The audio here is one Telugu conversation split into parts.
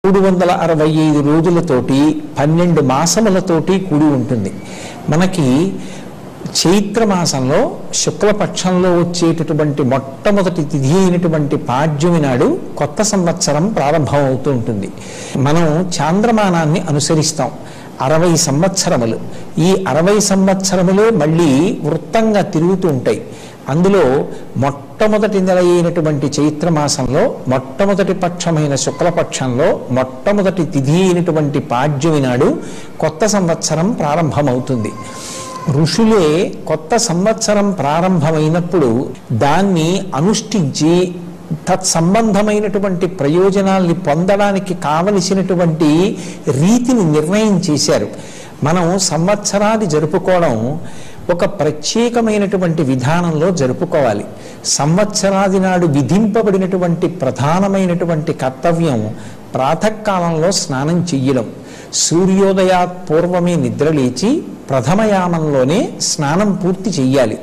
365 రోజులతోటి 12 మాసములతోటి కూడి ఉంటుంది. మనకి చైత్రమాసంలో శుక్లపక్షంలో వచ్చేటటువంటి మొట్టమొదటి తిథి అయినటువంటి పాడ్యమి నాడు కొత్త సంవత్సరం ప్రారంభం అవుతూ ఉంటుంది. మనం చాంద్రమానాన్ని అనుసరిస్తాం. 60 సంవత్సరములు. ఈ 60 సంవత్సరములే మళ్ళీ వృత్తంగా తిరుగుతూ ఉంటాయి. అందులో మొట్టమొదటి నెల అయినటువంటి చైత్రమాసంలో మొట్టమొదటి పక్షమైన శుక్లపక్షంలో మొట్టమొదటి తిథి అయినటువంటి పాడ్యమి నాడు కొత్త సంవత్సరం ప్రారంభమవుతుంది. ఋషులే కొత్త సంవత్సరం ప్రారంభమైనప్పుడు దాన్ని అనుష్ఠించి తత్సంబంధమైనటువంటి ప్రయోజనాల్ని పొందడానికి కావలసినటువంటి రీతిని నిర్ణయం చేశారు. మనం సంవత్సరాది జరుపుకోవడం ఒక ప్రత్యేకమైనటువంటి విధానంలో జరుపుకోవాలి. సంవత్సరాది నాడు విధింపబడినటువంటి ప్రధానమైనటువంటి కర్తవ్యం ప్రాతకాలంలో స్నానం చెయ్యడం. సూర్యోదయాత్ పూర్వమే నిద్రలేచి ప్రథమయామంలోనే స్నానం పూర్తి చెయ్యాలి.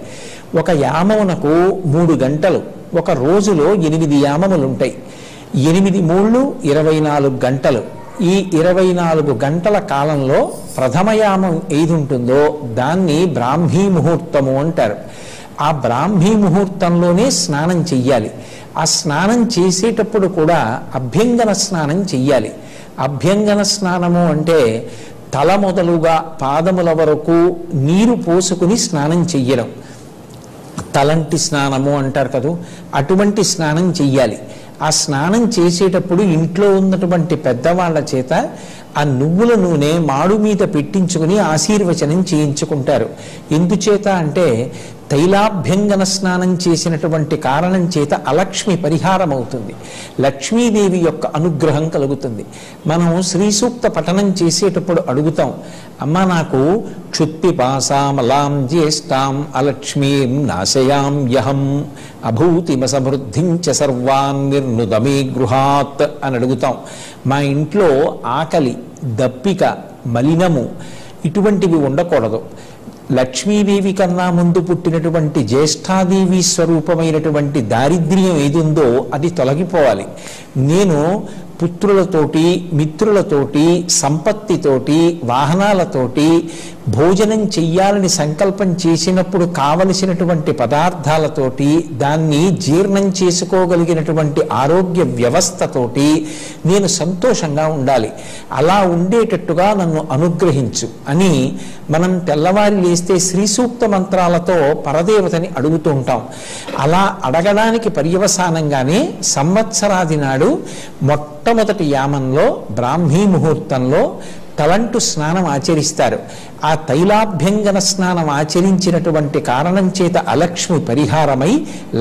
ఒక యామమునకు 3 గంటలు, ఒక రోజులో 8 యామములు ఉంటాయి. 8 మూళ్ళు 24 గంటలు. ఈ 24 గంటల కాలంలో ప్రథమయామం ఏది ఉంటుందో దాన్ని బ్రాహ్మీ ముహూర్తము అంటారు. ఆ బ్రాహ్మీ ముహూర్తంలోనే స్నానం చెయ్యాలి. ఆ స్నానం చేసేటప్పుడు కూడా అభ్యంగన స్నానం చెయ్యాలి. అభ్యంగన స్నానము అంటే తల మొదలుగా పాదముల వరకు నీరు పోసుకుని స్నానం చెయ్యడం. తలంటి స్నానము అంటారు కదా, అటువంటి స్నానం చెయ్యాలి. ఆ స్నానం చేసేటప్పుడు ఇంట్లో ఉన్నటువంటి పెద్దవాళ్ల చేత ఆ నువ్వుల నూనె మాడు మీద పెట్టించుకుని ఆశీర్వచనం చేయించుకుంటారు. ఎందుచేత అంటే తైలాభ్యంగన స్నానం చేసినటువంటి కారణం చేత అలక్ష్మి పరిహారం అవుతుంది. లక్ష్మీదేవి యొక్క అనుగ్రహం కలుగుతుంది. మనం శ్రీ సూక్త పఠనం చేసేటప్పుడు అడుగుతాం, అమ్మ నాకు క్షుత్పిపాసామలాం జ్యేష్ఠాం అలక్ష్మీం నాశయాం యహం అభూతిమసమృద్ధిం చ సర్వాన్ నిర్నుదమే గృహాత్ అని అడుగుతాం. మా ఇంట్లో ఆకలి, దప్పిక, మలినము ఇటువంటివి ఉండకూడదు. లక్ష్మీదేవి కన్నా ముందు పుట్టినటువంటి జ్యేష్ఠాదేవి స్వరూపమైనటువంటి దారిద్ర్యం ఏది ఉందో అది తొలగిపోవాలి. నేను పుత్రులతోటి, మిత్రులతోటి, సంపత్తితోటి, వాహనాలతోటి భోజనం చెయ్యాలని సంకల్పం చేసినప్పుడు కావలసినటువంటి పదార్థాలతోటి, దాన్ని జీర్ణం చేసుకోగలిగినటువంటి ఆరోగ్య వ్యవస్థతోటి నేను సంతోషంగా ఉండాలి. అలా ఉండేటట్టుగా నన్ను అనుగ్రహించు అని మనం తెల్లవారి లేస్తే శ్రీ సూక్త మంత్రాలతో పరదేవతని అడుగుతూ ఉంటాం. అలా అడగడానికి పర్యవసానంగానే సంవత్సరాది నాడు మొట్టమొదటి యామంలో బ్రాహ్మీ ముహూర్తంలో తలంటు స్నానం ఆచరిస్తారు. ఆ తైలాభ్యంగన స్నానం ఆచరించినటువంటి కారణం చేత అలక్ష్మి పరిహారమై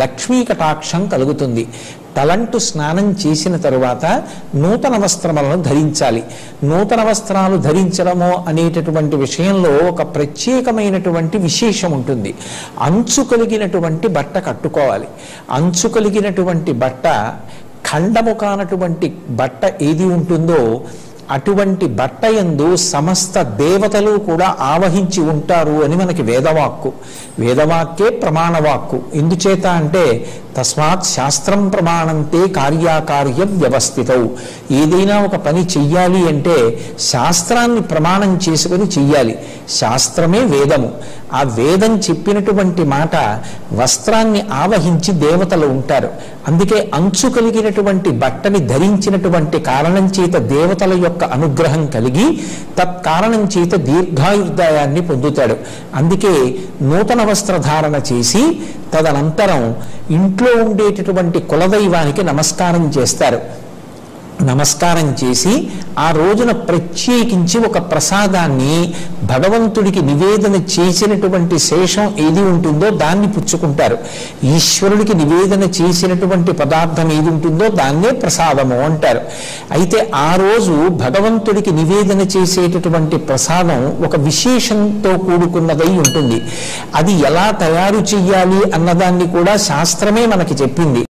లక్ష్మీ కటాక్షం కలుగుతుంది. తలంటు స్నానం చేసిన తరువాత నూతన వస్త్రములను ధరించాలి. నూతన వస్త్రాలు ధరించడము అనేటటువంటి విషయంలో ఒక ప్రత్యేకమైనటువంటి విశేషం ఉంటుంది. అంచు కలిగినటువంటి బట్ట కట్టుకోవాలి. అంచు కలిగినటువంటి బట్ట, ఖండము కానటువంటి బట్ట ఏది ఉంటుందో అటువంటి బట్ట యందు సమస్త దేవతలు కూడా ఆవహించి ఉంటారు అని మనకి వేదవాక్కు. వేదవాక్యే ప్రమాణవాక్కు. ఎందుచేత అంటే తస్మాత్ శాస్త్రం ప్రమాణంతే కార్యాకార్య వ్యవస్థితౌ. ఏదైనా ఒక పని చెయ్యాలి అంటే శాస్త్రాన్ని ప్రమాణం చేసుకుని చెయ్యాలి. శాస్త్రమే వేదము. ఆ వేదం చెప్పినటువంటి మాట వస్త్రాన్ని ఆవహించి దేవతలు ఉంటారు. అందుకే అంచు కలిగినటువంటి బట్టని ధరించినటువంటి కారణం చేత దేవతల యొక్క అనుగ్రహం కలిగి తత్కారణం చేత దీర్ఘాయుర్దాయాన్ని పొందుతాడు. అందుకే నూతన వస్త్రధారణ చేసి తదనంతరం ఇంట్లో ఉండేటటువంటి కులదైవానికి నమస్కారం చేస్తారు. నమస్కారం చేసి ఆ రోజున ప్రత్యేకించి ఒక ప్రసాదాన్ని భగవంతుడికి నివేదన చేసినటువంటి శేషం ఏది ఉంటుందో దాన్ని పుచ్చుకుంటారు. ఈశ్వరుడికి నివేదన చేసినటువంటి పదార్థం ఏది ఉంటుందో దాన్నే ప్రసాదము అంటారు. అయితే ఆ రోజు భగవంతుడికి నివేదన చేసేటటువంటి ప్రసాదం ఒక విశేషంతో కూడుకున్నదై ఉంటుంది. అది ఎలా తయారు చెయ్యాలి అన్నదాన్ని కూడా శాస్త్రమే మనకి చెప్పింది.